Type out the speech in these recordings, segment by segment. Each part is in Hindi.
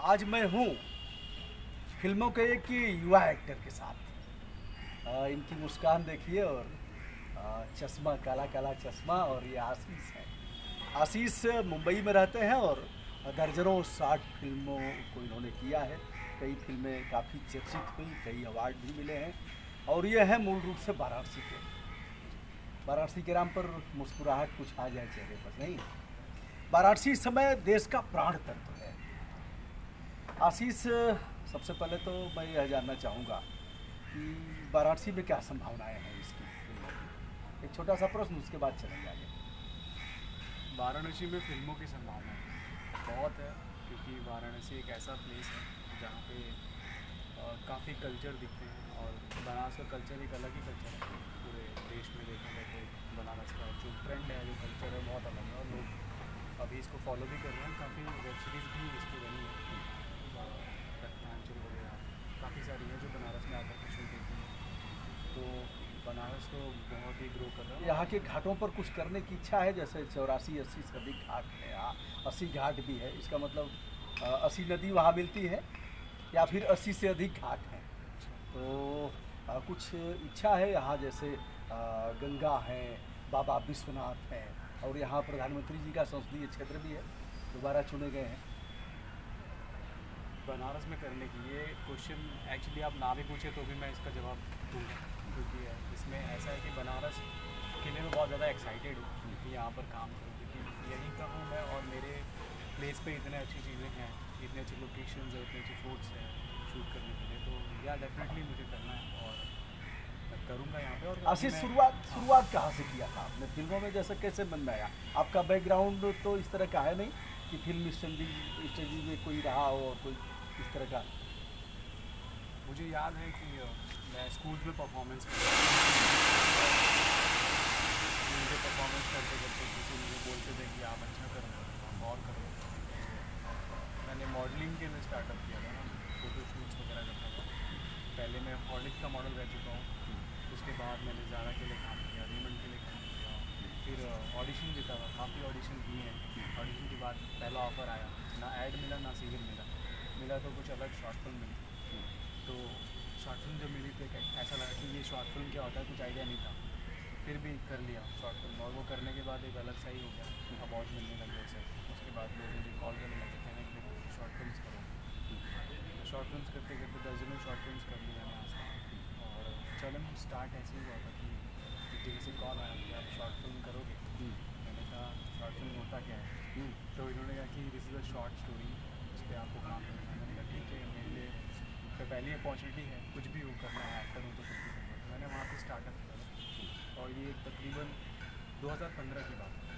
आज मैं हूँ फिल्मों के एक युवा एक्टर के साथ। इनकी मुस्कान देखिए और चश्मा, काला काला चश्मा। और ये आशीष है। आशीष मुंबई में रहते हैं और दर्जनों 60 फिल्मों को इन्होंने किया है। कई फिल्में काफ़ी चर्चित हुई, कई अवार्ड भी मिले हैं। और ये है मूल रूप से वाराणसी के। वाराणसी के नाम पर मुस्कुराहट कुछ आ जाए चेहरे पर, नहीं। वाराणसी इस समय देश का प्राण तत्व है। आशीष, सबसे पहले तो मैं यह जानना चाहूँगा कि वाराणसी में क्या संभावनाएं हैं इसकी फिल्मों की। एक छोटा सा प्रश्न, उसके बाद चलेंगे आगे। वाराणसी में फिल्मों की संभावना बहुत है, क्योंकि वाराणसी एक ऐसा प्लेस है जहाँ पे काफ़ी कल्चर दिखते हैं। और बनारस का कल्चर एक अलग ही कल्चर है। पूरे देश में देखा जाए तो बनारस का जो ट्रेंड है, जो कल्चर है, बहुत अलग है। और लोग अभी इसको फॉलो भी कर रहे हैं। काफ़ी वेब सीरीज़ भी इसकी बनी है, रत्नांचल वगैरह काफ़ी सारी है जो बनारस में आकर के शूट होती है। तो बनारस तो बहुत ही ग्रो कर रहा है। यहाँ के घाटों पर कुछ करने की इच्छा है, जैसे 84-80 से अधिक घाट है यहाँ। 80 घाट भी है, इसका मतलब 80 नदी वहाँ मिलती है या फिर 80 से अधिक घाट हैं। तो कुछ इच्छा है यहाँ, जैसे गंगा है, बाबा विश्वनाथ हैं, और यहाँ प्रधानमंत्री जी का संसदीय क्षेत्र भी है, दोबारा चुने गए हैं। बनारस में करने की ये क्वेश्चन एक्चुअली आप ना भी पूछे तो भी मैं इसका जवाब दूँगा, क्योंकि इसमें ऐसा है कि बनारस के लिए मैं बहुत ज़्यादा एक्साइटेड हूँ कि यहाँ पर काम करूँ, क्योंकि यहीं का हूँ मैं। और मेरे प्लेस पे इतने अच्छी चीज़ें हैं, इतने अच्छे लोकेशंस हैं, इतने अच्छे फूड्स हैं शूट करने के लिए। तो या डेफिनेटली मुझे करना है और मैं करूँगा यहाँ पे। और आशीष, शुरुआत कहाँ से किया था आपने फिल्मों में, जैसे कैसे मन में आया? आपका बैकग्राउंड तो इस तरह का है नहीं कि फिल्म स्टडी में कोई रहा हो और कोई इस तरह का। मुझे याद है कि मैं स्कूल में परफॉर्मेंस करते करते किसी मुझे बोलते थे कि आप अच्छा कर रहे हो और करो। मैंने मॉडलिंग के लिए स्टार्टअप किया था ना, फोटो शूट्स वगैरह करता था। पहले मैं हॉर्लिक्स का मॉडल रह चुका हूँ। उसके बाद मैंने ज़ारा के लिए काम किया, रेमंड के लिए काम किया। फिर ऑडिशन देता था, काफ़ी ऑडिशन दिए हैं। ऑडिशन के बाद पहला ऑफ़र आया, ना ऐड मिला ना सीरियल मिला तो कुछ अलग शॉर्ट फिल्म मिली। तो शॉर्ट फिल्म जब मिली तो ऐसा लगा कि ये शॉर्ट फिल्म क्या होता है, कुछ आइडिया नहीं था। फिर भी कर लिया शॉर्ट फिल्म, और वो करने के बाद एक अलग सा ही हो गया, अवार्ड मिलने लगे उसे। उसके बाद लोग मुझे कॉल करने लगे, कहने के लिए शॉर्ट फिल्म करो। शॉर्ट फिल्म करते करते दर्जनों शॉर्ट फिल्म कर लिया मैं आज तक। और चलन स्टार्ट ऐसे ही हुआ था कि किसी से कॉल आया कि आप शॉर्ट फिल्म करोगे। मैंने कहा शॉर्ट फिल्म होता क्या है? तो इन्होंने कहा कि this is a short story, उस पर आपको काम करना है। मैंने कहा ठीक है, मेरे लिए तो पहली अपॉर्चुनिटी है, कुछ भी हो करना है, एक्टर हूँ तो कुछ भी करना है। तो मैंने वहाँ से स्टार्टअप किया और ये तकरीबन 2015 की बात है।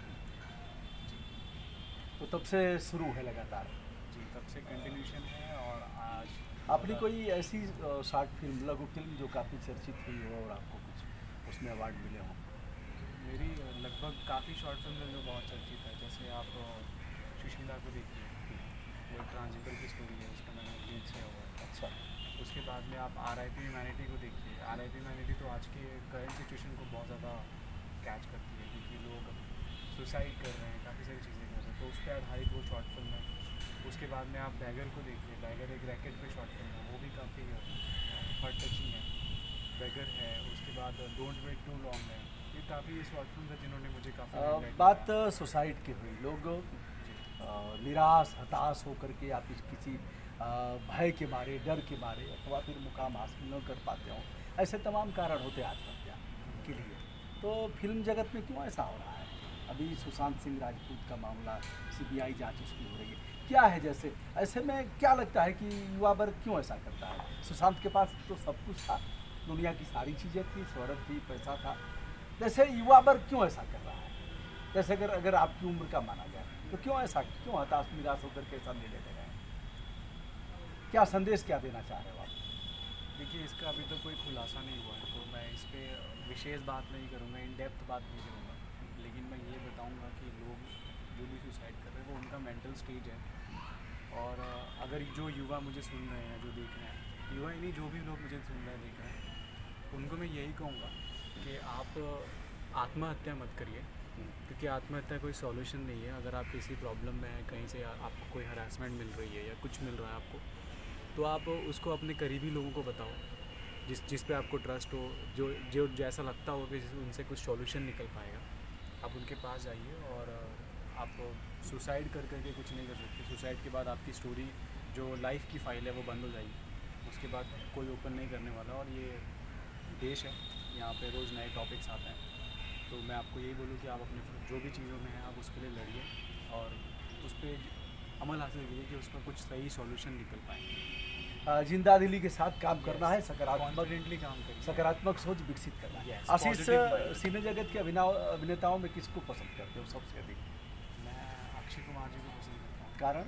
जी। तो तब से शुरू है लगातार। जी, तब से कंटिन्यूशन है। और आज आपने कोई ऐसी शॉर्ट फिल्म, लघु फिल्म जो काफ़ी चर्चित हुई हो और आपको कुछ उसमें अवार्ड मिले हों? मेरी लगभग काफ़ी शॉर्ट फिल्म है जो बहुत चर्चित है। जैसे आप सुशीला को देखिए, वो ट्रांसजेंडर की स्टोरी है, उसका मैंने लीड किया हुआ है। अच्छा। उसके बाद में आप RIP ह्यूमैनिटी को देखिए। RIP ह्यूमैनिटी तो आज के करंट सिचुएशन को बहुत ज़्यादा कैच करती है, क्योंकि लोग सुसाइड कर रहे हैं, काफ़ी सारी चीज़ें कर रहे हैं। तो उस पर आधारित वो शॉर्ट फिल्म है। उसके बाद में आप बैगर को देखिए। बैगर एक रैकेट पे शॉर्ट फिल्म है, वो भी काफ़ी हार्ट टचिंग है। बैगर है। उसके बाद डोंट वेट टू लॉन्ग है। ये काफ़ी शॉर्ट फिल्म है जिन्होंने मुझे काफ़ी बात सुसाइड की हुई, लोग निराश हताश होकर के आप किसी भय के मारे, डर के मारे, अथवा फिर मुकाम हासिल न कर पाते हों, ऐसे तमाम कारण होते आत्महत्या के लिए। तो फिल्म जगत में क्यों ऐसा हो रहा है? अभी सुशांत सिंह राजपूत का मामला, CBI जांच उसकी हो रही है, क्या है? जैसे ऐसे में क्या लगता है कि युवा वर्ग क्यों ऐसा करता है? सुशांत के पास तो सब कुछ था, दुनिया की सारी चीज़ें थी, शोहरत थी, पैसा था। जैसे युवा वर्ग क्यों ऐसा कर रहा है? जैसे अगर आपकी उम्र का माना जाए तो क्यों ऐसा, क्यों हताश निराश होकर के ऐसा निर्णय ले रहे हैं? क्या संदेश, क्या देना चाह रहे हो आप? देखिए, इसका अभी तो कोई खुलासा नहीं हुआ है, तो मैं इस पर विशेष बात नहीं करूँगा, इन डेप्थ बात नहीं करूँगा। लेकिन मैं ये बताऊँगा कि लोग जो भी सुसाइड कर रहे हैं वो उनका मेंटल स्टेज है। और अगर जो युवा मुझे सुन रहे हैं, जो देख रहे हैं, युवा ही नहीं, जो भी लोग मुझे सुन रहे हैं, देख रहे हैं, उनको मैं यही कहूँगा कि आप आत्महत्या मत करिए। क्योंकि आत्महत्या कोई सॉल्यूशन नहीं है। अगर आप किसी प्रॉब्लम में हैं, कहीं से आपको कोई हरासमेंट मिल रही है या कुछ मिल रहा है आपको, तो आप उसको अपने करीबी लोगों को बताओ, जिस पे आपको ट्रस्ट हो, जो जैसा लगता हो कि उनसे कुछ सॉल्यूशन निकल पाएगा। आप उनके पास जाइए। और आप सुसाइड करके कुछ नहीं कर सकते। सुसाइड के बाद आपकी स्टोरी जो लाइफ की फ़ाइल है वो बंद हो जाएगी। उसके बाद कोई ओपन नहीं करने वाला। और ये देश है, यहाँ पे रोज़ नए टॉपिक्स आते हैं। तो मैं आपको यही बोलूँ कि आप अपने जो भी चीज़ों में हैं आप उसके लिए लड़िए और उस पर अमल हासिल कीजिए कि उसका कुछ सही सॉल्यूशन निकल पाए। जिंदा दिली के साथ काम करना है, सकारात्मक कॉन्फिडेंटली काम करिए, सकारात्मक सोच विकसित करना है। Yes, आशीष, positive mind. सिने जगत के अभिनेताओं में किसको पसंद करते हो सबसे अधिक? मैं अक्षय कुमार जी को पसंद करता हूँ। कारण?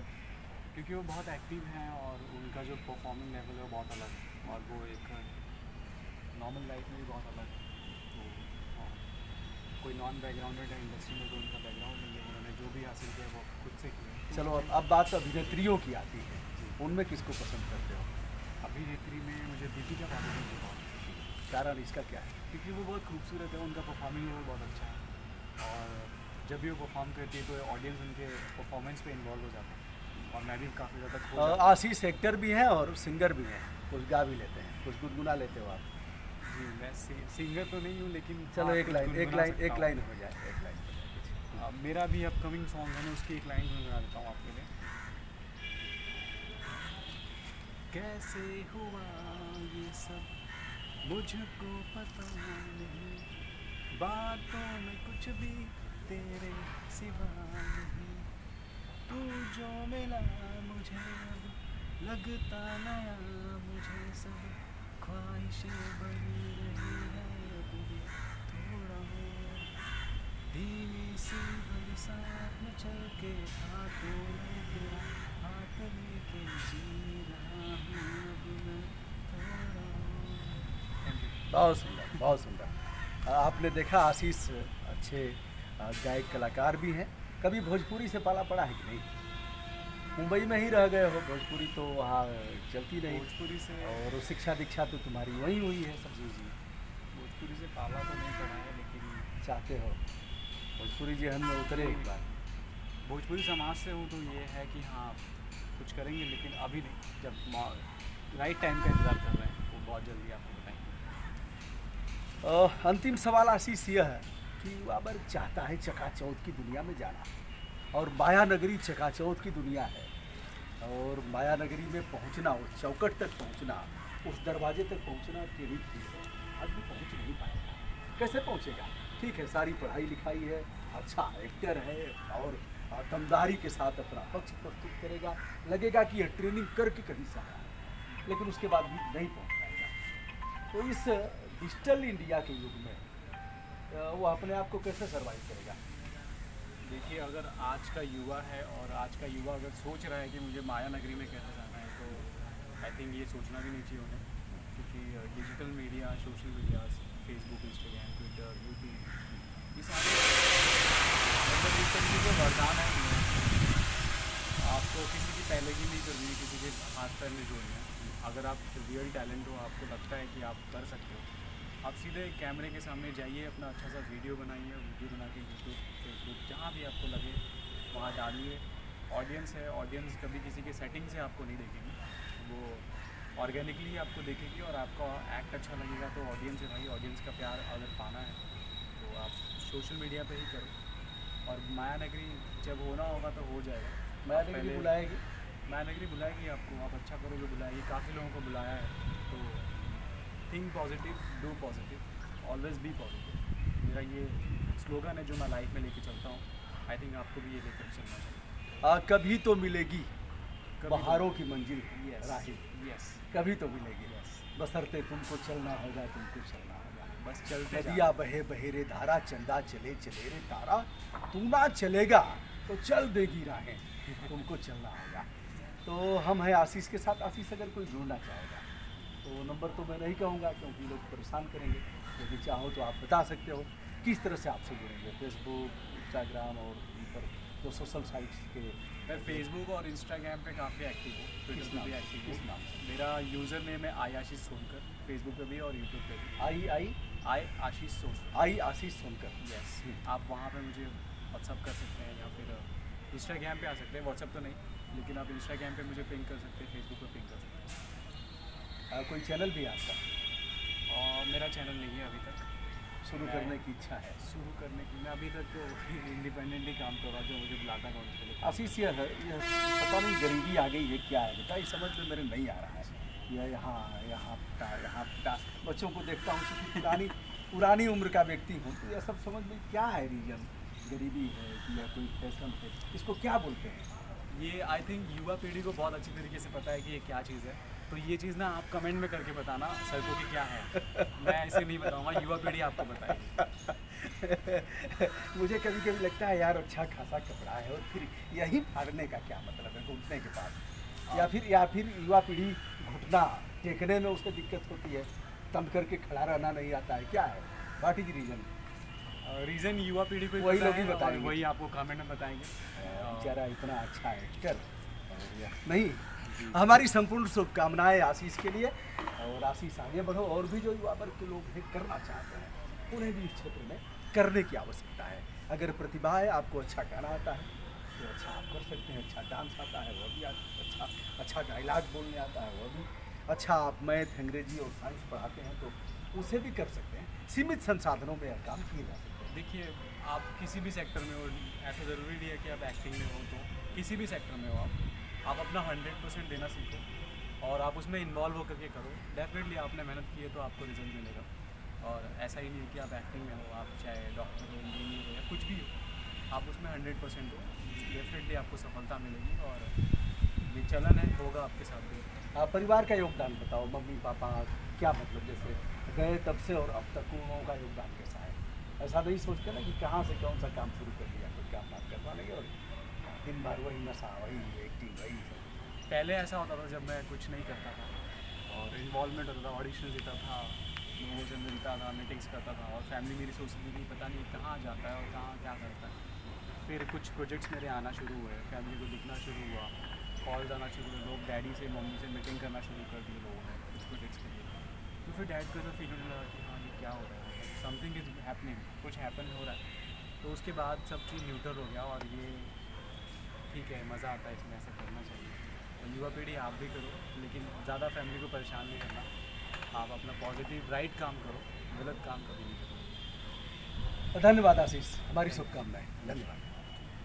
क्योंकि वो बहुत एक्टिव हैं और उनका जो परफॉर्मिंग लेवल है वो बहुत अलग है और वो एक नॉर्मल लाइफ में भी बहुत अलग है। तो कोई नॉन बैकग्राउंडेड है इंडस्ट्री में, तो उनका बैकग्राउंड नहीं है, उन्होंने जो भी हासिल किया वो खुद से किया। तो चलो अब बात अभिनेत्रियों की आती है, उनमें किसको पसंद करते हो? अभिनेत्री में मुझे दीपिका पादुकोण जी बहुत पसंद है। कारण इसका क्या है? क्योंकि वो बहुत खूबसूरत है, उनका परफॉर्मिंग लेवल बहुत अच्छा है और जब भी वो परफॉर्म करती है तो ऑडियंस उनके परफॉर्मेंस पे इन्वॉल्व हो जाता है और मैं भी काफ़ी ज़्यादा खो जाता हूँ। आशीष एक्टर भी हैं और सिंगर भी हैं, कुछ गा भी लेते हैं, कुछ गुनगुना लेते हो आप? जी, मैं सिंगर तो नहीं हूँ, लेकिन चलो हाँ, एक कुछ लाइन गुनगुना सकता हूँ। हो जाए, एक लाइन हो जाए। मेरा भी अपकमिंग सॉन्ग है, मैं उसकी एक लाइन गुनगुना देता हूँ आपके लिए। कैसे हुआ ये सब मुझको पता नहीं, बातों में कुछ भी तेरे सिवा नहीं, तू जो मिला मुझे अब लगता नया, मुझे सब ख्वाहिशें बनी रही है अब भी थोड़ा और धीमी सी बरसात में चल के हाथों में तेरा हाथ लेके जी रहा हूँ अब मैं थोड़ा और। बहुत सुंदर, बहुत सुंदर। आपने देखा आशीष अच्छे गायक कलाकार भी हैं। कभी भोजपुरी से पाला पड़ा है कि नहीं? मुंबई में ही रह गए हो, भोजपुरी तो वहाँ चलती नहीं, भोजपुरी से और शिक्षा दीक्षा तो तुम्हारी वहीं हुई है सब। जी भोजपुरी से पाला तो नहीं पड़ा है, लेकिन चाहते हो भोजपुरी जहन में उतरे एक बार? भोजपुरी समाज से हूँ तो ये है कि हाँ कुछ करेंगे, लेकिन अभी नहीं, जब राइट टाइम का इंतज़ार कर रहे हैं वो बहुत जल्दी आपको बताएंगे। अंतिम सवाल आशीष यह है कि बाबर चाहता है चकाचौंध की दुनिया में जाना, और माया नगरी चकाचौंध की दुनिया है, और माया नगरी में पहुंचना, उस चौकट तक पहुंचना, उस दरवाजे तक पहुंचना टेढ़ी चीज़ है, आदमी पहुंच नहीं पाएगा। कैसे पहुंचेगा? ठीक है, सारी पढ़ाई लिखाई है, अच्छा एक्टर है और दमदारी के साथ अपना पक्ष प्रस्तुत करेगा, लगेगा कि यह ट्रेनिंग करके कहीं से आया है, लेकिन उसके बाद भी नहीं पहुंच पाएगा। तो इस डिजिटल इंडिया के युग में वो अपने आप को कैसे सर्वाइव करेगा? देखिए, अगर आज का युवा है और आज का युवा अगर सोच रहा है कि मुझे माया नगरी में कैसे जाना है, तो आई थिंक ये सोचना भी नहीं चाहिए उन्हें, क्योंकि digital media, social media, Facebook, Instagram, Twitter, YouTube, ये सारे जो वरदान है, आपको किसी की पहलेगी नहीं करनी है, किसी के हाथ पैर नहीं जोड़ने हैं। अगर आप रियल टैलेंट हो, आपको लगता है कि आप कर सकते हो, आप सीधे कैमरे के सामने जाइए, अपना अच्छा सा वीडियो बनाइए, वीडियो बना के यूट्यूब, फेसबुक, जहाँ भी आपको लगे वहाँ डालिए। ऑडियंस है, ऑडियंस कभी किसी के सेटिंग से आपको नहीं देखेगी, वो ऑर्गेनिकली आपको देखेगी, और आपका एक्ट अच्छा लगेगा तो ऑडियंस है भाई, ऑडियंस का प्यार अगर पाना है तो आप सोशल मीडिया पे ही करो, और माया नगरी जब होना होगा तो हो जाएगा। माया नगरी बुलाएगी? माया नगरी बुलाएगी आपको, आप अच्छा करोगे बुलाएगी, काफ़ी लोगों को बुलाया है। तो think positive, do positive, always be positive, मेरा ये स्लोगन है जो मैं लाइफ में लेके चलता हूँ। आई थिंक आपको भी ये लेकर चलना चाहिए। कभी तो मिलेगी बहारों की मंजिल राही, यस, कभी तो मिलेगी, यस, बशर्ते तुमको चलना होगा, तुमको चलना होगा। बस चलते नदिया बहे बहे रे धारा, चंदा चले चले रे तारा, तू ना चलेगा तो चल देगी राहें, तुमको चलना होगा। तो हम हैं आशीष के साथ। आशीष, अगर कोई जुड़ना चाहेगा तो नंबर तो मैं नहीं कहूँगा क्योंकि लोग परेशान करेंगे, यदि चाहो तो आप बता सकते हो किस तरह से आपसे जुड़ेंगे, फेसबुक, इंस्टाग्राम और इन पर जो सोशल साइट्स के। मैं फेसबुक और इंस्टाग्राम पे काफ़ी एक्टिव हूँ, ट्विटर पे भी एक्टिव किस हूँ। नाम से? मेरा यूज़र नेम है आयाशीष सोनकर, फेसबुक पे भी और यूट्यूब पे भी। आई आई आशीष सोन। आई आशीष सोनकर। यस, आप वहाँ पे मुझे व्हाट्सअप कर सकते हैं या फिर इंस्टाग्राम पे आ सकते हैं, व्हाट्सअप तो नहीं, लेकिन आप इंस्टाग्राम पे मुझे पिंग कर सकते हैं, फेसबुक पे पिंग कर सकते हैं। कोई चैनल भी है आपका? और मेरा चैनल नहीं है अभी तक, शुरू करने की इच्छा है? शुरू करने की मैं अभी तक तो इंडिपेंडेंटली काम कर रहा हूँ, जो मुझे बुलाता है उसके लिए। आशीष यह पता नहीं गरीबी आ गई है क्या है बेटा, ये समझ में मेरे नहीं आ रहा है। यह यहाँ पिता बच्चों को देखता हूँ कि पुरानी उम्र का व्यक्ति हूँ, तो यह सब समझ में क्या है रीजन? गरीबी है या कोई फैशन है, इसको क्या बोलते हैं? ये आई थिंक युवा पीढ़ी को बहुत अच्छी तरीके से पता है कि ये क्या चीज़ है, तो ये चीज़ ना आप कमेंट में करके बताना सर को कि क्या है। मैं ऐसे नहीं बताऊंगा, युवा पीढ़ी आपको बताएगी। मुझे कभी कभी लगता है यार अच्छा खासा कपड़ा है और फिर यही फाड़ने का क्या मतलब है घुटने के पास, या फिर युवा पीढ़ी घुटना टेकने में उसको दिक्कत होती है, तम करके खड़ा रहना नहीं आता है, क्या है? What is reason? रीज़न युवा पीढ़ी को वही लोग ही बताएंगे, वही आपको कमेंट में बताएंगे। बेचारा इतना अच्छा एक्टर नहीं। हमारी संपूर्ण शुभकामनाएं आशीष के लिए, और आशीष आगे बढ़ो, और भी जो युवा वर्ग के लोग हैं करना चाहते हैं उन्हें भी इस क्षेत्र में करने की आवश्यकता है। अगर प्रतिभा है, आपको अच्छा गाना आता है तो अच्छा आप कर सकते हैं, अच्छा डांस आता है वह भी अच्छा डायलॉग बोलने आता है वह भी अच्छा, आप मैथ अंग्रेजी और साइंस पढ़ाते हैं तो उसे भी कर सकते हैं। सीमित संसाधनों में यह काम किए जा सकते हैं। देखिए, आप किसी भी सेक्टर में हो, ऐसा ज़रूरी नहीं है कि आप एक्टिंग में हो, तो किसी भी सेक्टर में हो आप अपना 100% देना सीखो और आप उसमें इन्वॉल्व होकर के करो। डेफिनेटली आपने मेहनत की है तो आपको रिजल्ट मिलेगा। और ऐसा ही नहीं है कि आप एक्टिंग में हो, आप चाहे डॉक्टर हो, इंजीनियर हो या कुछ भी हो, आप उसमें 100% हो, डेफिनेटली आपको सफलता मिलेगी। और ये चलन है, होगा आपके साथ भी। परिवार का योगदान बताओ, मम्मी पापा क्या मतलब, जैसे गए तब से और अब तक उन लोगों का योगदान कैसा है? ऐसा नहीं सोचते ना कि कहाँ से कौन सा काम शुरू कर दिया, कोई काम बात करवा लेंगे और दिन भर वही नशा, वही एक्टिंग, वही सब। पहले ऐसा होता था जब मैं कुछ नहीं करता था और इन्वॉल्वमेंट होता था, ऑडिशन देता था, लोगों से मिलता था, मीटिंग्स करता था, और फैमिली मेरी सोचती थी पता नहीं कहाँ जाता है और कहाँ क्या करता है। फिर कुछ प्रोजेक्ट्स मेरे आना शुरू हुए, फैमिली को दिखना शुरू हुआ, कॉल्स आना शुरू हुए, लोग डैडी से मम्मी से मीटिंग करना शुरू कर दिए लोगों ने कुछ प्रोजेक्ट्स के लिए। तो फिर डैड को तो फील होने लगा कि हाँ ये क्या हो रहा है, समथिंग इज़ हैपनिंग, कुछ हैपन हो रहा है। तो उसके बाद सब चीज़ न्यूट्रल हो गया और ये ठीक है, मज़ा आता है इसमें, ऐसा करना चाहिए। और युवा पीढ़ी आप भी करो, लेकिन ज़्यादा फैमिली को परेशान नहीं करना। आप अपना पॉजिटिव राइट काम करो, गलत काम कभी नहीं करो। धन्यवाद आशीष, हमारी शुभकामनाएं। धन्यवाद।